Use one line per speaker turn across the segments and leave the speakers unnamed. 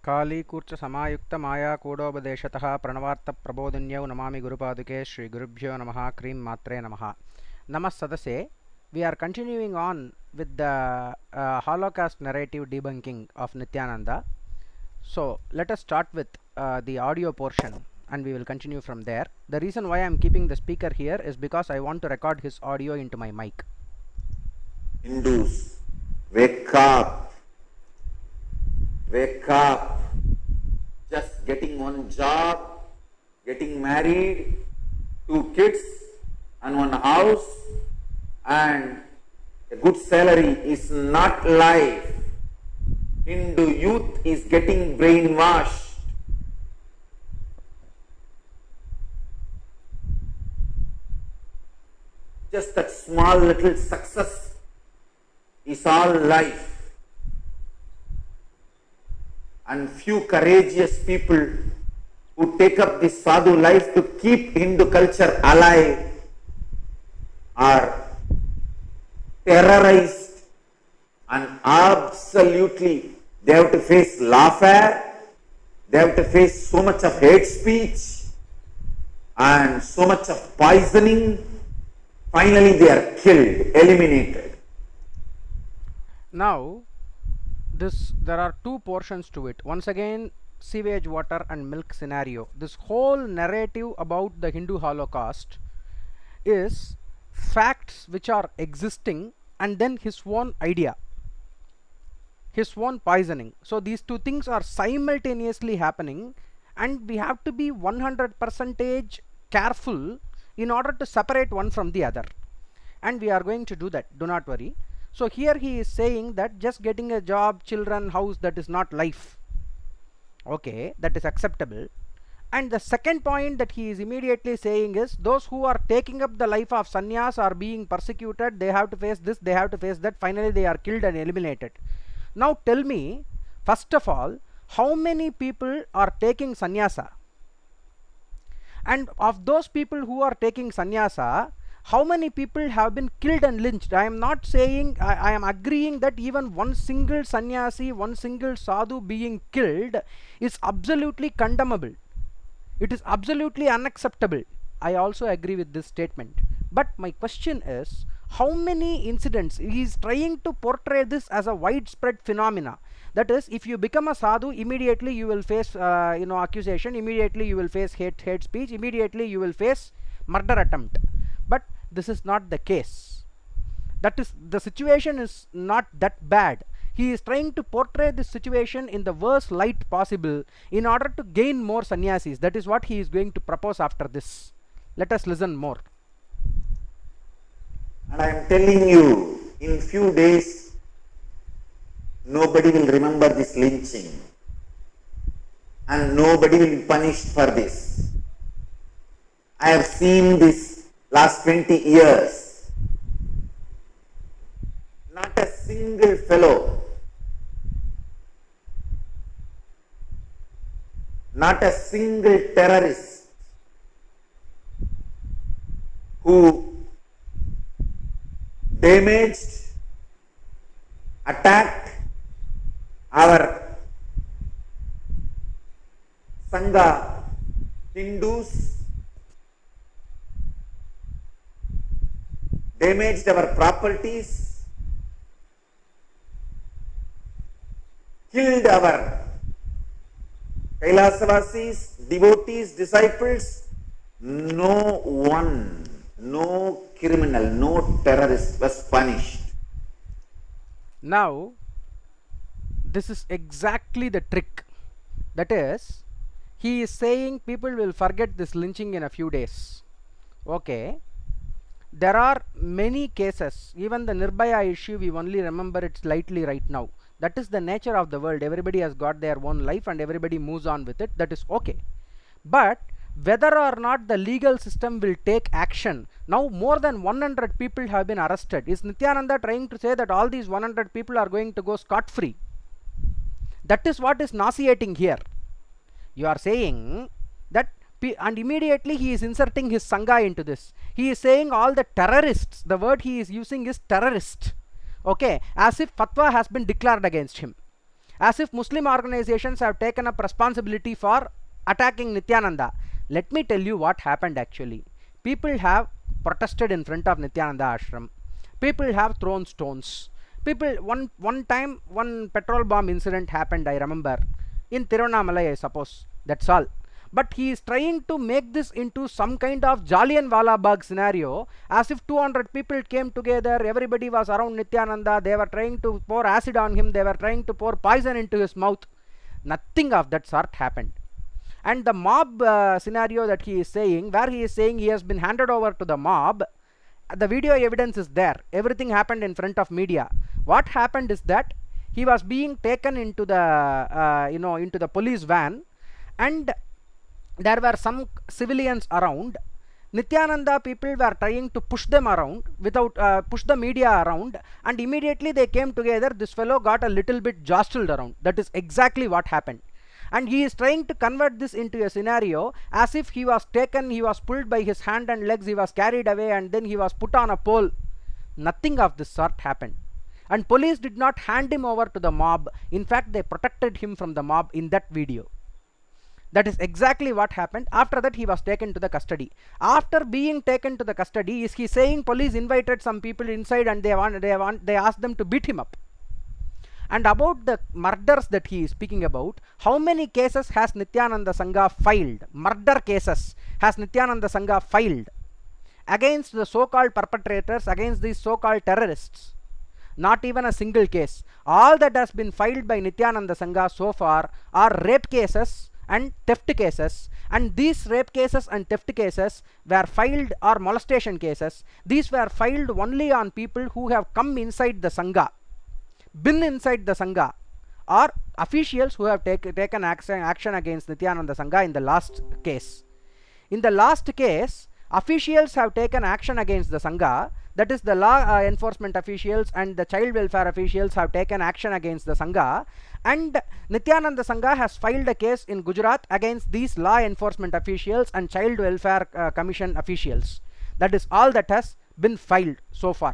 कालीकूर्चसमायुक्तमायाकूटोपदेशतः प्रणवार्थप्रबोधिन्यौ नमामि गुरुपादुके श्रीगुरुभ्यो नमः क्रीं मात्रे नमः नमः सदसे. We are continuing on with the Holocaust narrative debunking of Nityananda. So let us start with the audio portion and we will continue from there. The reason why I am keeping the speaker here is because I want to record his audio into my mic.
Hindus, wake up, wake up. Just getting one job, getting married, 2 kids and 1 house and a good salary is not life. Hindu youth is getting brainwashed. Just that small little success is all life. And few courageous people who take up this sadhu life to keep Hindu culture alive are terrorized and absolutely they have to face lawfare, they have to face so much of hate speech and so much of poisoning. Finally they are killed, eliminated.
Now there are two portions to it. Once again, sewage water and milk scenario. This whole narrative about the Hindu Holocaust is facts which are existing and then his own idea, his own poisoning. So these two things are simultaneously happening and we have to be 100% careful in order to separate one from the other, and we are going to do that, do not worry. So here he is saying that just getting a job, children, house, that is not life. Okay, that is acceptable. And the second point that he is immediately saying is those who are taking up the life of sannyas are being persecuted, they have to face this, they have to face that, finally they are killed and eliminated. Now tell me, first of all, how many people are taking sannyasa? And of those people who are taking sannyasa, how many people have been killed and lynched? I am not saying, I am agreeing that even one single sannyasi, one single sadhu being killed is absolutely condemnable. It is absolutely unacceptable. I also agree with this statement. But my question is, how many incidents? He is trying to portray this as a widespread phenomena. That is, if you become a sadhu, immediately you will face accusation, immediately you will face hate speech, immediately you will face murder attempt. But this is not the case. That is, the situation is not that bad. He is trying to portray this situation in the worst light possible in order to gain more sannyasis. That is what he is going to propose after this. Let us listen more.
And I am telling you, in few days nobody will remember this lynching and nobody will be punished for this. I have seen this last 20 years. Not a single fellow, not a single terrorist who damaged, attacked our Sangha Hindus, damaged our properties, killed our Kailasavasis, devotees, disciples. No one, no criminal, no terrorist was punished.
Now this is exactly the trick. That is, he is saying people will forget this lynching in a few days. Okay, there are many cases. Even the Nirbhaya issue, we only remember it lightly right now. That is the nature of the world. Everybody has got their own life and everybody moves on with it. That is okay. But whether or not the legal system will take action, now more than 100 people have been arrested. Is Nityananda trying to say that all these 100 people are going to go scot-free? That is what is nauseating here. You are saying that, and immediately he is inserting his Sangha into this. He is saying all the terrorists, the word he is using is terrorist. Okay, as if fatwa has been declared against him. as if Muslim organizations have taken up responsibility for attacking Nityananda. Let me tell you what happened actually. People have protested in front of Nityananda ashram. People have thrown stones. People, one time, one petrol bomb incident happened, I remember, in Tiruvannamalai, I suppose. That's all. But he is trying to make this into some kind of Jallianwala Bagh scenario, as if 200 people came together, everybody was around Nityananda, they were trying to pour acid on him, they were trying to pour poison into his mouth. Nothing of that sort happened. And the mob scenario that he is saying, where he is saying he has been handed over to the mob, the video evidence is there. Everything happened in front of media. What happened is that he was being taken into the into the police van, and there were some civilians around. Nityananda people were trying to push them around, without push the media around, and immediately they came together. This fellow got a little bit jostled around. That is exactly what happened. And he is trying to convert this into a scenario as if he was taken, he was pulled by his hand and legs, he was carried away, and then he was put on a pole. Nothing of this sort happened. And police did not hand him over to the mob. In fact, they protected him from the mob in that video. That is exactly what happened. After that, he was taken to the custody. After being taken to the custody, is he saying police invited some people inside and they asked them to beat him up? And about the murders that he is speaking about, how many cases has Nityananda Sangha filed? Murder cases has Nityananda Sangha filed against the so-called perpetrators, against these so-called terrorists? Not even a single case. All that has been filed by Nityananda Sangha so far are rape cases and theft cases, and these rape cases and theft cases were filed, or molestation cases, these were filed only on people who have come inside the Sangha, been inside the Sangha, or officials who have taken action against Nityananda Sangha in the last case. In the last case, officials have taken action against the Sangha, that is the law enforcement officials and the child welfare officials have taken action against the Sangha, and Nityananda Sangha has filed a case in Gujarat against these law enforcement officials and child welfare commission officials. That is all that has been filed so far.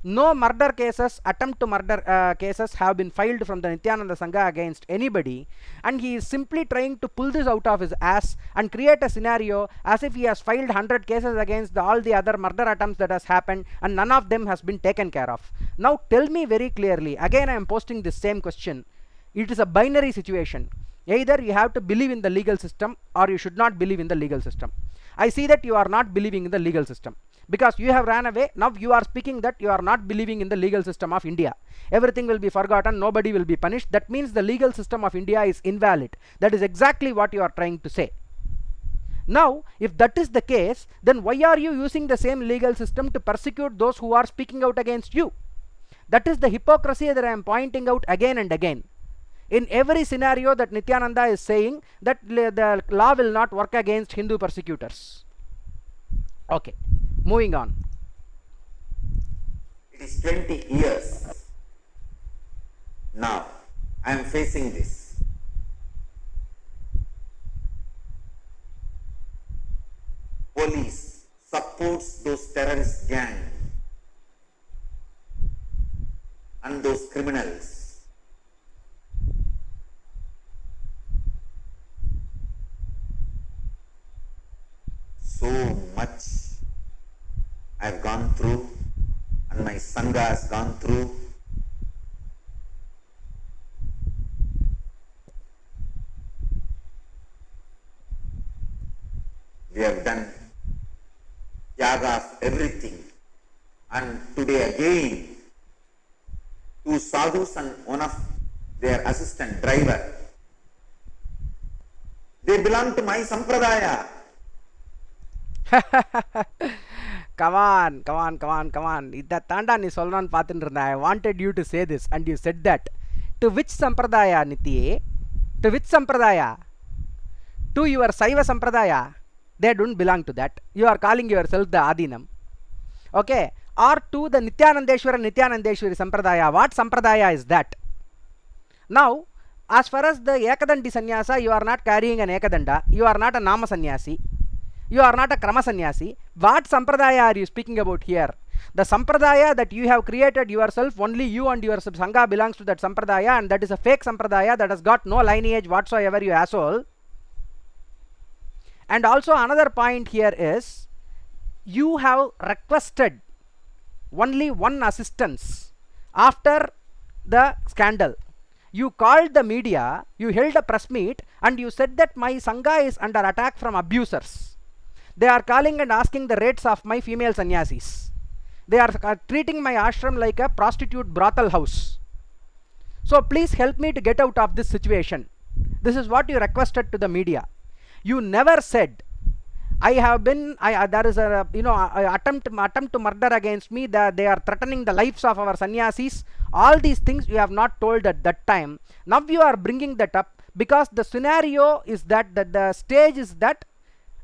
No murder cases, attempt to murder cases have been filed from the Nityananda Sangha against anybody, and he is simply trying to pull this out of his ass and create a scenario as if he has filed 100 cases against all the other murder attempts that has happened, and none of them has been taken care of. Now tell me very clearly, again I am posting this same question. It is a binary situation. Either you have to believe in the legal system or you should not believe in the legal system. I see that you are not believing in the legal system, because you have ran away. Now you are speaking that you are not believing in the legal system of India. Everything will be forgotten, nobody will be punished. That means the legal system of India is invalid. That is exactly what you are trying to say. Now, if that is the case, then why are you using the same legal system to persecute those who are speaking out against you? That is the hypocrisy that I am pointing out again and again. In every scenario that Nityananda is saying that the law will not work against Hindu persecutors. Okay, moving on.
It is 20 years now I am facing this. Police supports those terrorist gang and those criminals. So much I have gone through, and my Sangha has gone through. We have done yaga of everything, and today again, two sadhus and one of their assistant driver, they belong to my sampradaya.
Come on. Idha tanda ni solnan paatindrunda. I wanted you to say this and you said that. To which sampradaya, Nitiye? To which sampradaya? To your Saiva sampradaya? They don't belong to that. You are calling yourself the Adinam. Okay. Or to the Nityanandeshwari sampradaya. What sampradaya is that? Now, as far as the Ekadandi sannyasa, you are not carrying an Ekadanda. You are not a Nama sannyasi. You are not a Krama sannyasi. What sampradaya are you speaking about here? The sampradaya that you have created yourself, only you and your sangha belongs to that sampradaya, and that is a fake sampradaya that has got no lineage whatsoever, you asshole. And also another point here is, you have requested only one assistance after the scandal. You called the media, you held a press meet, and you said that my sangha is under attack from abusers. They are calling and asking the rates of my female sannyasis. They are treating my ashram like a prostitute brothel house. So please help me to get out of this situation. This is what you requested to the media. You never said, I have been, there is a attempt to murder against me, that they are threatening the lives of our sannyasis. All these things you have not told at that time. Now you are bringing that up because the scenario is that the stage is that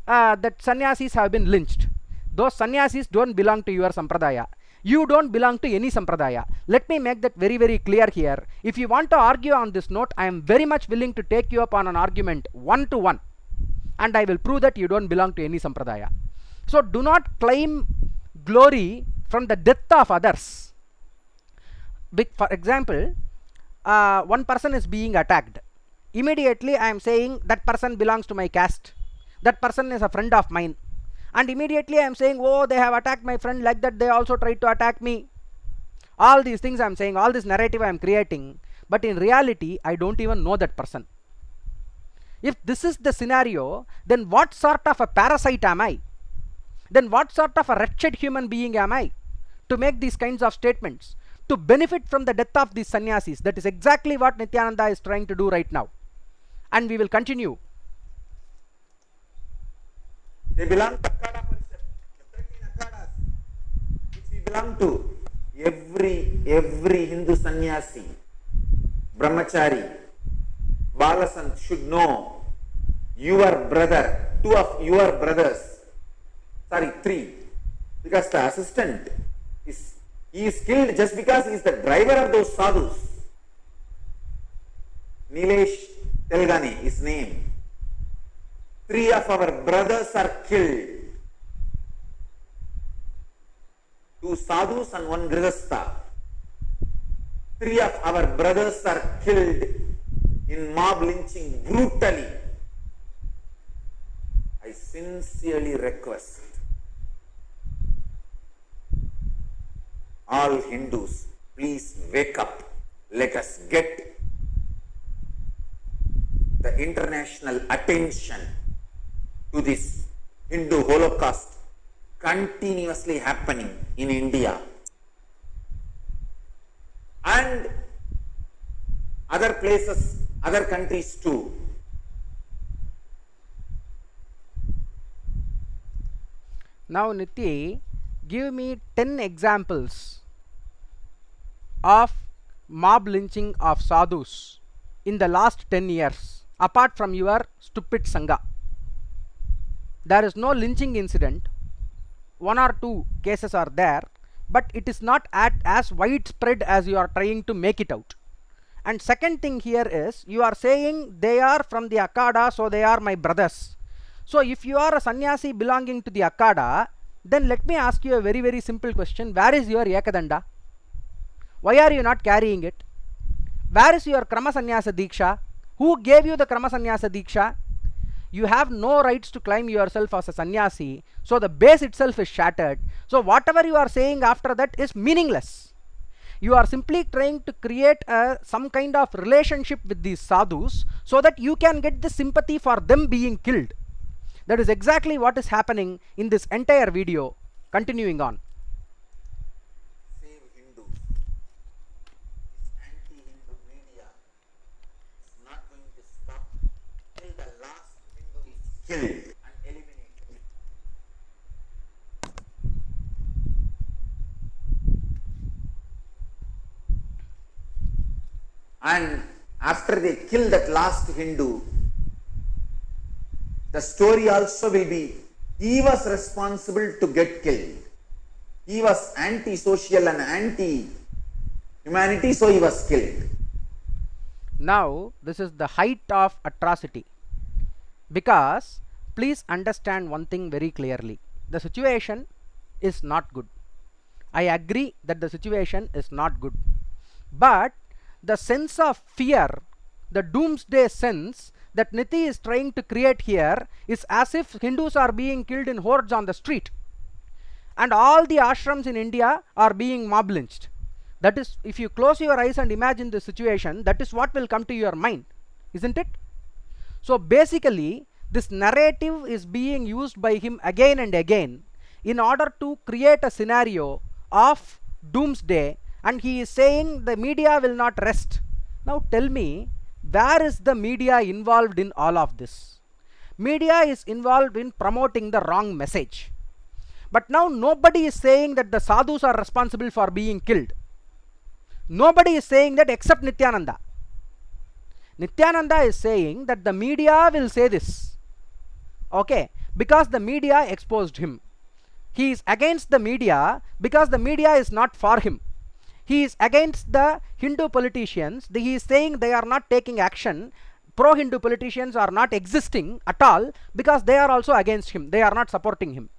that sannyasis have been lynched. Those sannyasis don't belong to your sampradaya. You don't belong to any sampradaya. Let me make that very, very clear here. If you want to argue on this note, I am very much willing to take you up on an argument 1-to-1. And I will prove that you don't belong to any sampradaya. So do not claim glory from the death of others. For example, one person is being attacked. Immediately I am saying that person belongs to my caste. That person is a friend of mine. And immediately I am saying, oh, they have attacked my friend, like that they also tried to attack me. All these things I am saying, all this narrative I am creating. But in reality, I don't even know that person. If this is the scenario, then what sort of a parasite am I? Then what sort of a wretched human being am I to make these kinds of statements, to benefit from the death of these sannyasis? That is exactly what Nityananda is trying to do right now. And we will continue.
They belong to Akada Parishad, the 13 Akadas, which we belong to. Every Hindu sannyasi, brahmachari, Balasant should know your brother, 2 of your brothers, sorry, 3, because the assistant is killed just because he is the driver of those sadhus. Nilesh Telgani, his name. 3 of our brothers are killed. 2 sadhus and 1 grihastha. 3 of our brothers are killed in mob lynching brutally. I sincerely request all Hindus, please wake up. Let us get the international attention to this Hindu Holocaust continuously happening in India and other places, other countries too.
Now Nitya, give me 10 examples of mob lynching of sadhus in the last 10 years, apart from your stupid sangha. There is no lynching incident. 1 or 2 cases are there, but it is not as widespread as you are trying to make it out. And second thing here is, you are saying they are from the Akada, so they are my brothers. So if you are a sannyasi belonging to the Akada, then let me ask you a very, very simple question. Where is your Ekadanda? Why are you not carrying it? Where is your Krama Sannyasa Diksha? Who gave you the Krama Sannyasa Diksha? You have no rights to claim yourself as a sannyasi, so the base itself is shattered. So whatever you are saying after that is meaningless. You are simply trying to create some kind of relationship with these sadhus so that you can get the sympathy for them being killed. That is exactly what is happening in this entire video. Continuing on.
Save Hindus. This anti-Hindu media is not going to stop till the last Hindu is killed and eliminated. And after they kill that last Hindu, the story also will be, he was responsible to get killed. He was anti-social and anti-humanity, so he was killed.
Now, this is the height of atrocity. Because, please understand one thing very clearly. The situation is not good. I agree that the situation is not good. But the sense of fear, the doomsday sense that Niti is trying to create here is as if Hindus are being killed in hordes on the street and all the ashrams in India are being mob lynched. That is, if you close your eyes and imagine the situation, that is what will come to your mind, isn't it? So basically, this narrative is being used by him again and again in order to create a scenario of doomsday, and he is saying the media will not rest. Now tell me, where is the media involved in all of this? Media is involved in promoting the wrong message. But now nobody is saying that the sadhus are responsible for being killed. Nobody is saying that except Nityananda. Nityananda is saying that the media will say this. Okay, because the media exposed him. He is against the media because the media is not for him. He is against the Hindu politicians. He is saying they are not taking action. Pro-Hindu politicians are not existing at all because they are also against him. They are not supporting him.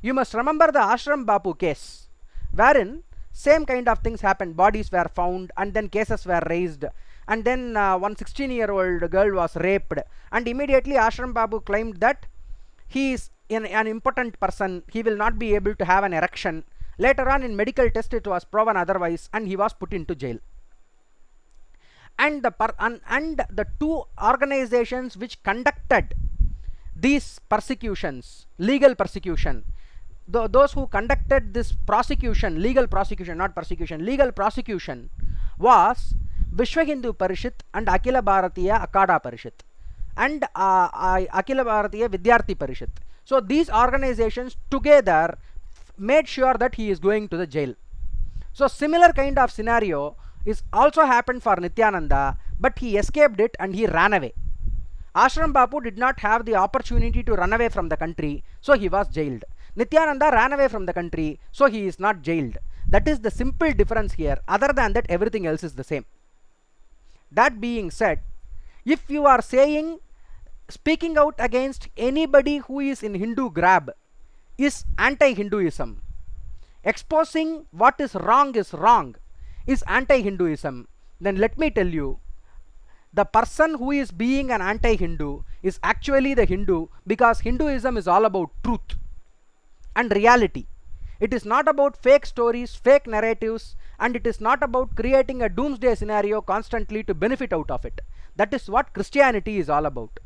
You must remember the Ashram Bapu case, wherein same kind of things happened. Bodies were found and then cases were raised, and then one 16-year-old girl was raped, and immediately Ashram Babu claimed that he is an impotent person, he will not be able to have an erection. Later on in medical test it was proven otherwise, and he was put into jail. And the two organizations which conducted these persecutions, legal persecution, those who conducted this prosecution, legal prosecution, not persecution, legal prosecution, was Vishwa Hindu Parishit and Akhila Bharatiya Akada Parishit and Akhila Bharatiya Vidyarthi Parishit. So these organizations together made sure that he is going to the jail. So similar kind of scenario is also happened for Nityananda, but he escaped it and he ran away. Ashram Bapu did not have the opportunity to run away from the country, so he was jailed. Nityananda ran away from the country, so he is not jailed. That is the simple difference here. Other than that, everything else is the same. That being said, if you are saying, speaking out against anybody who is in Hindu grab is anti-Hinduism, exposing what is wrong is anti-Hinduism, then let me tell you, the person who is being an anti-Hindu is actually the Hindu, because Hinduism is all about truth and reality. It is not about fake stories, fake narratives, and it is not about creating a doomsday scenario constantly to benefit out of it. That is what Christianity is all about.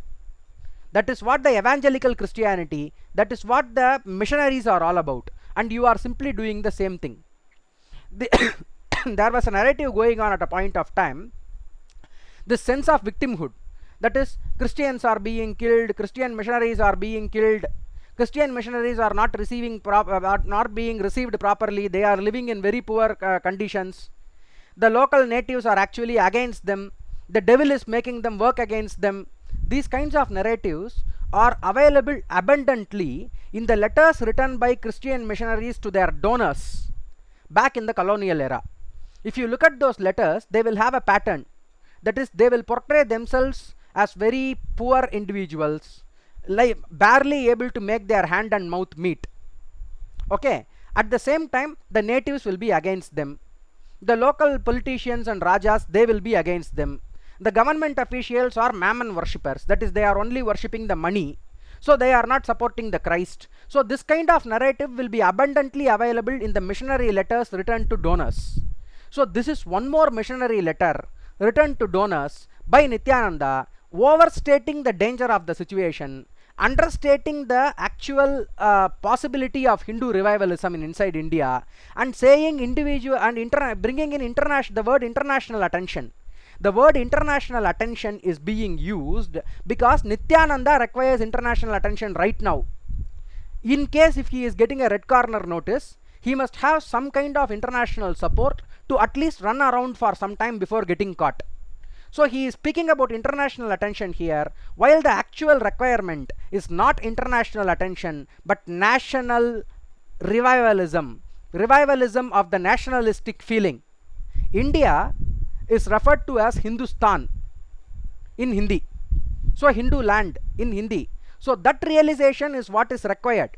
That is what the evangelical Christianity, that is what the missionaries are all about, and you are simply doing the same thing. There was a narrative going on at a point of time, this sense of victimhood, that is, Christians are being killed, Christian missionaries are being killed, Christian missionaries are not being received properly, they are living in very poor conditions, the local natives are actually against them, the devil is making them work against them. These kinds of narratives are available abundantly in the letters written by Christian missionaries to their donors back in the colonial era. If you look at those letters, they will have a pattern. That is, they will portray themselves as very poor individuals, like barely able to make their hand and mouth meet. Okay. At the same time, the natives will be against them. The local politicians and rajas, they will be against them. The government officials are mammon worshippers. That is, they are only worshipping the money. So they are not supporting the Christ. So this kind of narrative will be abundantly available in the missionary letters written to donors. So this is one more missionary letter written to donors by Nityananda, overstating the danger of the situation, understating the actual possibility of Hindu revivalism inside India, and saying individual and bringing in the word international attention. The word international attention is being used because Nityananda requires international attention right now. In case if he is getting a red corner notice, he must have some kind of international support to at least run around for some time before getting caught. So he is speaking about international attention here, while the actual requirement is not international attention but national revivalism of the nationalistic feeling. India is referred to as Hindustan in Hindi, so Hindu land in Hindi. So that realization is what is required.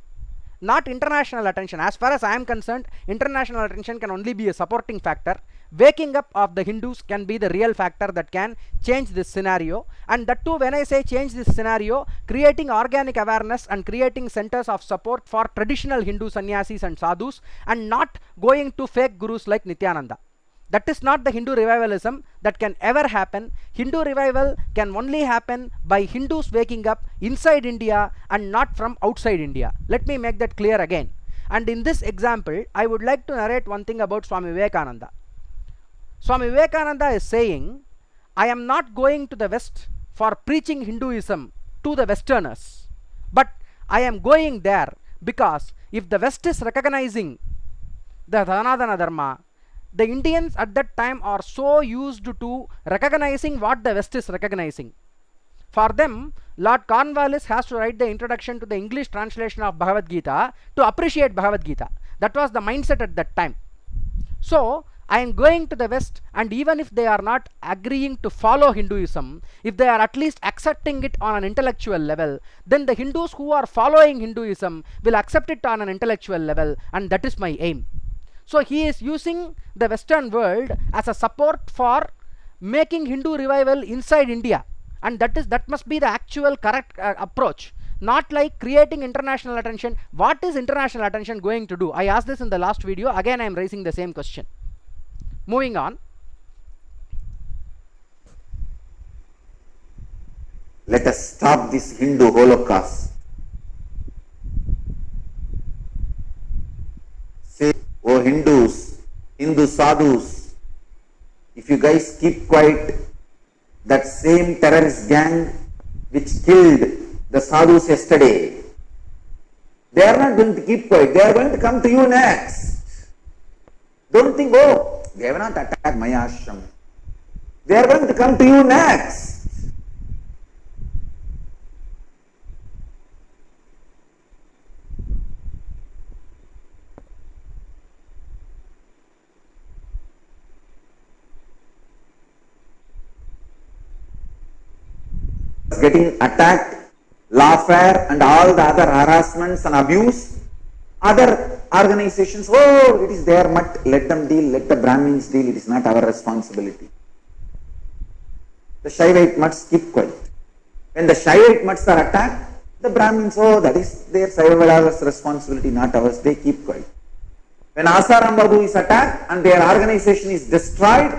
not international attention. As far as I am concerned, international attention can only be a supporting factor. Waking up of the Hindus can be the real factor that can change this scenario, and that too, when I say change this scenario, creating organic awareness and creating centers of support for traditional Hindu sannyasis and sadhus, and not going to fake gurus like Nityananda. That is not the Hindu revivalism that can ever happen. Hindu revival can only happen by Hindus waking up inside India and not from outside India. Let me make that clear again. And in this example, I would like to narrate one thing about Swami Vivekananda. Swami Vivekananda is saying, I am not going to the West for preaching Hinduism to the Westerners, but I am going there because if the West is recognizing the Sanatana Dharma, the Indians at that time are so used to recognizing what the West is recognizing. For them, Lord Cornwallis has to write the introduction to the English translation of Bhagavad Gita to appreciate Bhagavad Gita. That was the mindset at that time. So, I am going to the West, and even if they are not agreeing to follow Hinduism, if they are at least accepting it on an intellectual level, then the Hindus who are following Hinduism will accept it on an intellectual level, and that is my aim. So he is using the Western world as a support for making Hindu revival inside India, and that must be the actual correct approach, not like creating international attention. What is international attention going to do? I asked this in the last video, again I am raising the same question. Moving on.
Let us stop this Hindu Holocaust. Say, oh Hindus, Hindu sadhus, if you guys keep quiet, that same terrorist gang which killed the sadhus yesterday, they are not going to keep quiet. They are going to come to you next. Don't think, oh, they have not attacked my ashram. They are going to come to you next. Getting attacked, lawfare and all the other harassments and abuse, other organizations, oh, it is their mutt, let them deal, let the Brahmins deal, it is not our responsibility. The Shaivite mutts keep quiet. When the Shaivite mutts are attacked, the Brahmins, oh, that is their Shaivada's responsibility, not ours, they keep quiet. When Asaram Babu is attacked and their organization is destroyed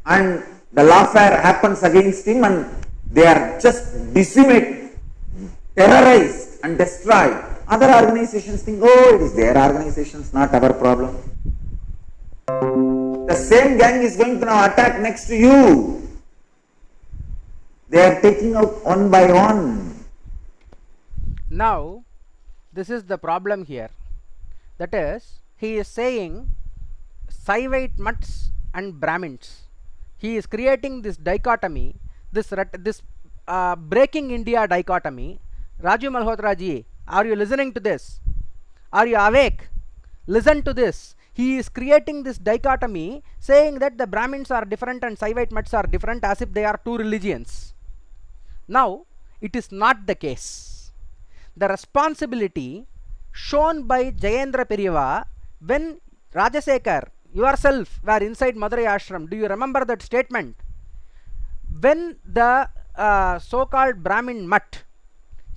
and the lawfare happens against him and they are just decimated, terrorized and destroyed, other organizations think, oh, it is their organizations, not our problem. The same gang is going to now attack next to you. They are taking out one by one.
Now, this is the problem here. That is, he is saying Saivite mutts and Brahmins. He is creating this dichotomy, this breaking India dichotomy. Raju Malhotra ji, are you listening to this? Are you awake? Listen to this. He is creating this dichotomy, saying that the Brahmins are different and Saivite mutts are different, as if they are two religions. Now, it is not the case. The responsibility shown by Jayendra Periyava when Rajasekhar, yourself, were inside Madurai ashram. Do you remember that statement? When the so-called Brahmin mutt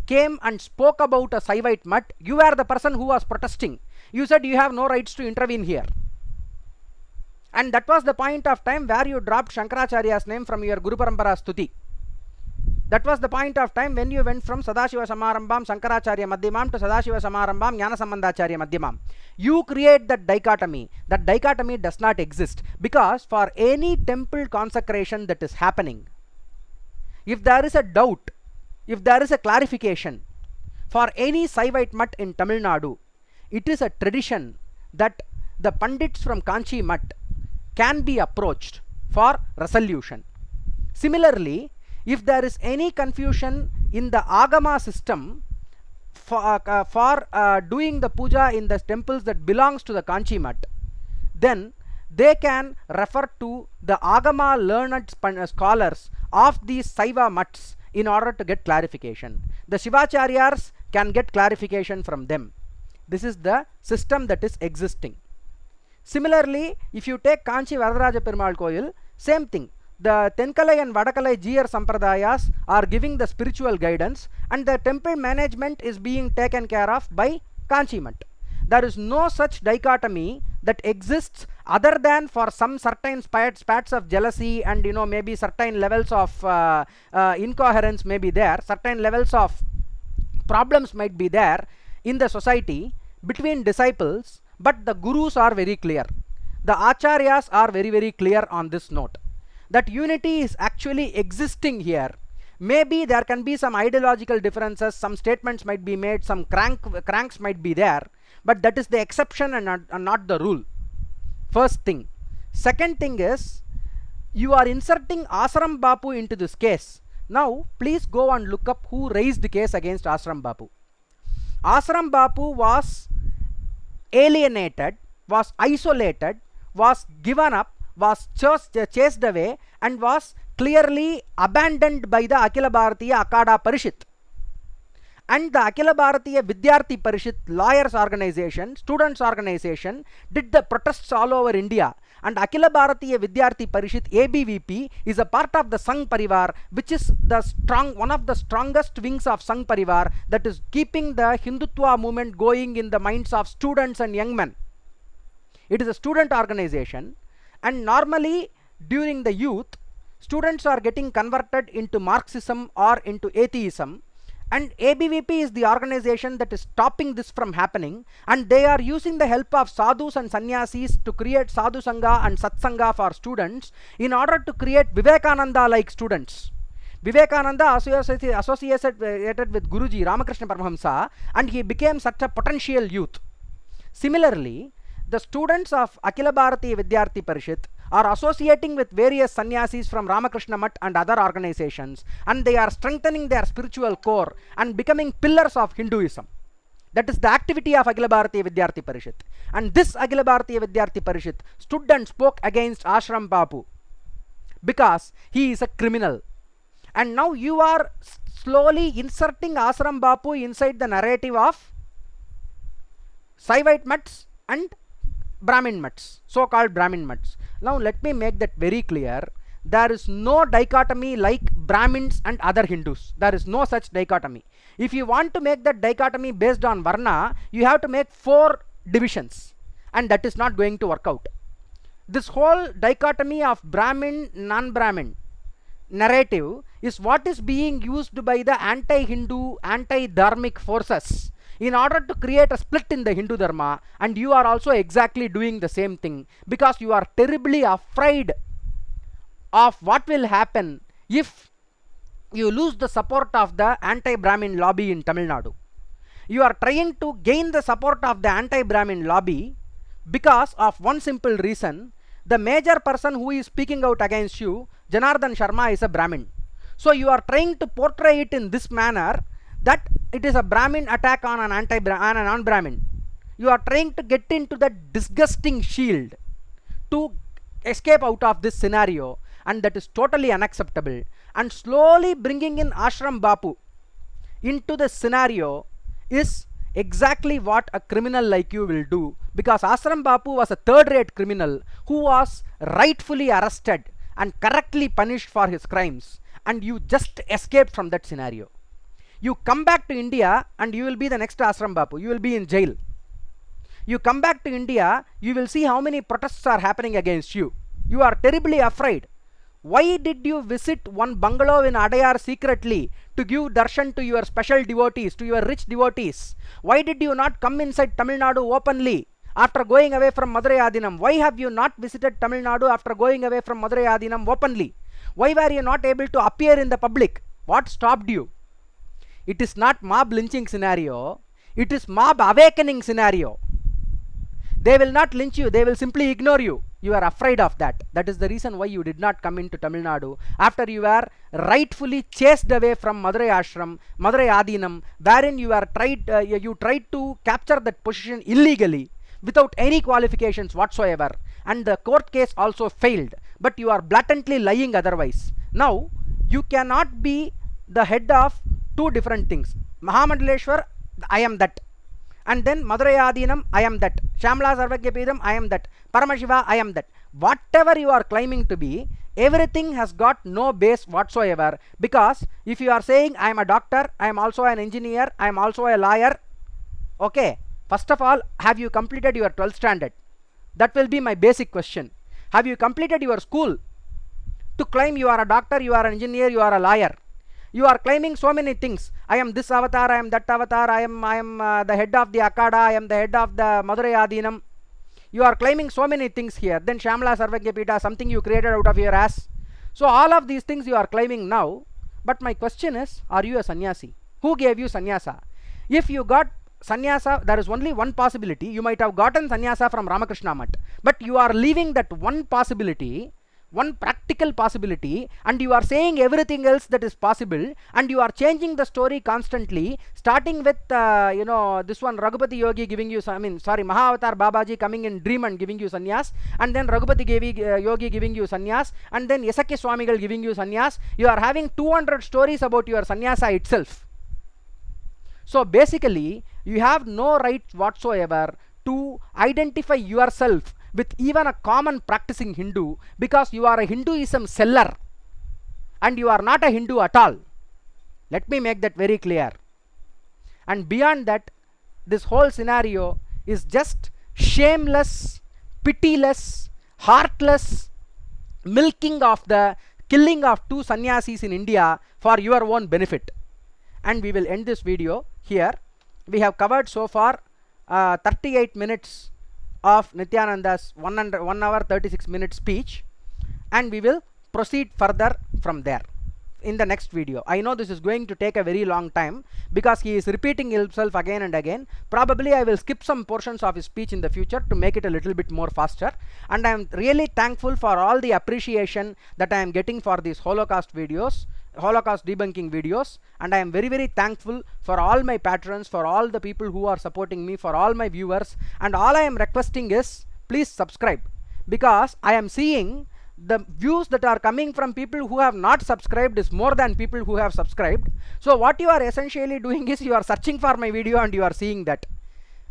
came and spoke about a Saivite mutt, you were the person who was protesting. You said you have no rights to intervene here. And that was the point of time where you dropped Shankaracharya's name from your Guru Parampara Stuti. That was the point of time when you went from Sadashiva Samarambam Shankaracharya Madhyamam to Sadashiva Samarambam Jnana Sambandacharya Madhyamam. You create that dichotomy. That dichotomy does not exist, because for any temple consecration that is happening, if there is a doubt, if there is a clarification for any Saivite mutt in Tamil Nadu, it is a tradition that the Pandits from Kanchi mutt can be approached for resolution. Similarly, if there is any confusion in the Agama system for doing the puja in the temples that belongs to the Kanchi mutt, then they can refer to the Agama learned scholars of these Saiva mutts in order to get clarification. The Shivacharyas can get clarification from them. This is the system that is existing. Similarly, if you take Kanchi Varadaraja Perumal Koil, same thing. The Tenkalai and Vadakalai Jiyar Sampradayas are giving the spiritual guidance, and the temple management is being taken care of by Kanchi Mutt. There is no such dichotomy that exists other than for some certain spats of jealousy, and maybe certain levels of incoherence may be there, certain levels of problems might be there in the society between disciples, but the gurus are very clear. The acharyas are very, very clear on this note, that unity is actually existing here. Maybe there can be some ideological differences, some statements might be made, some cranks might be there, but that is the exception and not the rule. First thing. Second thing is, you are inserting Ashram Bapu into this case. Now please go and look up who raised the case against Ashram Bapu. Ashram Bapu was alienated, was isolated, was given up, was chased away, and was clearly abandoned by the Akhila Bharatiya Akada Parishit. And the Akhila Bharatiya Vidyarthi Parishit, lawyers organization, students organization, did the protests all over India. And Akhila Bharatiya Vidyarthi Parishit, ABVP, is a part of the Sangh Parivar, which is the one of the strongest wings of Sangh Parivar that is keeping the Hindutva movement going in the minds of students and young men. It is a student organization, and normally during the youth, students are getting converted into Marxism or into atheism, and ABVP is the organization that is stopping this from happening, and they are using the help of sadhus and sannyasis to create sadhu sangha and satsanga for students in order to create Vivekananda like students. Vivekananda associated with Guruji Ramakrishna Paramahamsa, and he became such a potential youth. Similarly, the students of Akhila Bharatiya Vidyarthi Parishit are associating with various sannyasis from Ramakrishna Mutt and other organizations, and they are strengthening their spiritual core and becoming pillars of Hinduism. That is the activity of Akhila Bharatiya Vidyarthi Parishit. And this Akhila Bharatiya Vidyarthi Parishit stood and spoke against Ashram Bapu because he is a criminal. And now you are slowly inserting Ashram Bapu inside the narrative of Saivite Mutts and Brahmin Mutts, so-called Brahmin Mutts. Now let me make that very clear. There is no dichotomy like Brahmins and other Hindus. There is no such dichotomy. If you want to make that dichotomy based on Varna, you have to make 4 divisions, and that is not going to work out. This whole dichotomy of Brahmin, non-Brahmin narrative is what is being used by the anti-Hindu, anti-dharmic forces in order to create a split in the Hindu Dharma, and you are also exactly doing the same thing because you are terribly afraid of what will happen if you lose the support of the anti-Brahmin lobby in Tamil Nadu. You are trying to gain the support of the anti-Brahmin lobby because of one simple reason: the major person who is speaking out against you, Janardhan Sharma, is a Brahmin. So you are trying to portray it in this manner that it is a Brahmin attack on an non-Brahmin. You are trying to get into that disgusting shield to escape out of this scenario, and that is totally unacceptable. And slowly bringing in Ashram Bapu into this scenario is exactly what a criminal like you will do, because Ashram Bapu was a third-rate criminal who was rightfully arrested and correctly punished for his crimes, and you just escaped from that scenario. You come back to India and you will be the next Ashram Bapu. You will be in jail. You come back to India, you will see how many protests are happening against you. You are terribly afraid. Why did you visit one bungalow in Adayar secretly to give darshan to your special devotees, to your rich devotees? Why did you not come inside Tamil Nadu openly after going away from Madurai Adinam? Why have you not visited Tamil Nadu after going away from Madurai Adinam openly? Why were you not able to appear in the public? What stopped you? It is not mob lynching scenario. It is mob awakening scenario. They will not lynch you. They will simply ignore you. You are afraid of that. That is the reason why you did not come into Tamil Nadu after you were rightfully chased away from Madurai Ashram, Madurai Adinam, wherein you tried to capture that position illegally without any qualifications whatsoever, and the court case also failed. But you are blatantly lying otherwise. Now you cannot be the head of 2 different things. Mahamandaleshwar, I am that, and then Madurayadinam, I am that, Shamla Sarvagyapidam, I am that, Paramashiva, I am that. Whatever you are claiming to be, everything has got no base whatsoever, because if you are saying I am a doctor, I am also an engineer, I am also a lawyer, okay, first of all, have you completed your 12th standard? That will be my basic question. Have you completed your school to claim you are a doctor, you are an engineer, you are a lawyer? You are claiming so many things. I am this avatar, I am that avatar, I am the head of the Akada, I am the head of the Madurayadinam. You are claiming so many things here. Then Shamla Sarvagyapita, something you created out of your ass. So all of these things you are claiming now. But my question is, are you a sannyasi? Who gave you sannyasa? If you got sannyasa, there is only one possibility. You might have gotten sannyasa from Ramakrishna Math, but you are leaving that one possibility, one practical possibility, and you are saying everything else that is possible, and you are changing the story constantly, starting with this one, Raghupati Yogi giving you, Mahavatar Babaji coming in dream and giving you sannyas, and then Raghupati Yogi giving you sannyas, and then Yesakya Swamigal giving you sannyas. You are having 200 stories about your sannyasa itself. So basically you have no right whatsoever to identify yourself with even a common practicing Hindu, because you are a Hinduism seller and you are not a Hindu at all. Let me make that very clear. And beyond that, this whole scenario is just shameless, pitiless, heartless milking of the killing of 2 sannyasis in India for your own benefit. And we will end this video here. We have covered so far 38 minutes of Nityananda's 1 hour 36 minute speech, and we will proceed further from there in the next video. I know this is going to take a very long time because he is repeating himself again and again. Probably I will skip some portions of his speech in the future to make it a little bit more faster, and I am really thankful for all the appreciation that I am getting for these Holocaust videos, Holocaust debunking videos, and I am very, very thankful for all my patrons, for all the people who are supporting me, for all my viewers, and all I am requesting is please subscribe, because I am seeing the views that are coming from people who have not subscribed is more than people who have subscribed. So what you are essentially doing is you are searching for my video and you are seeing that,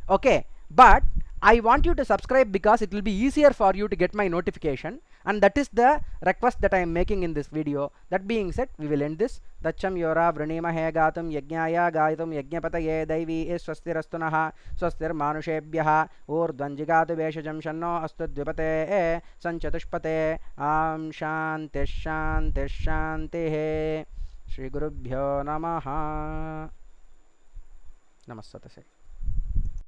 okay, but I want you to subscribe because it will be easier for you to get my notification, and that is the request that I am making in this video. That being said, we will end this. Dacham yora vranimahe gatam yajnaya gayatam yajnapataye daivi swastirastunaha swastir manushebhyaha urdvanjigatu veshajam shanno astu dvipate sanchatushpate am shanti shanti shanti. Shri Gurubhyo Namaha. Namaste.